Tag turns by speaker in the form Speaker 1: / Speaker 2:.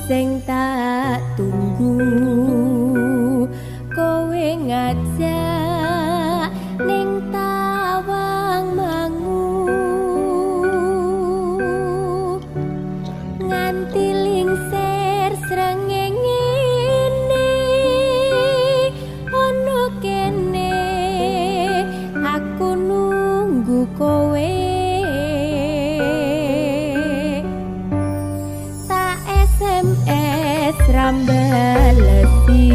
Speaker 1: sing tak tunggu kowe ngajak ning tawang mangu nganti lingsir srengenge ono kene aku nunggu kowe SMS rambalesi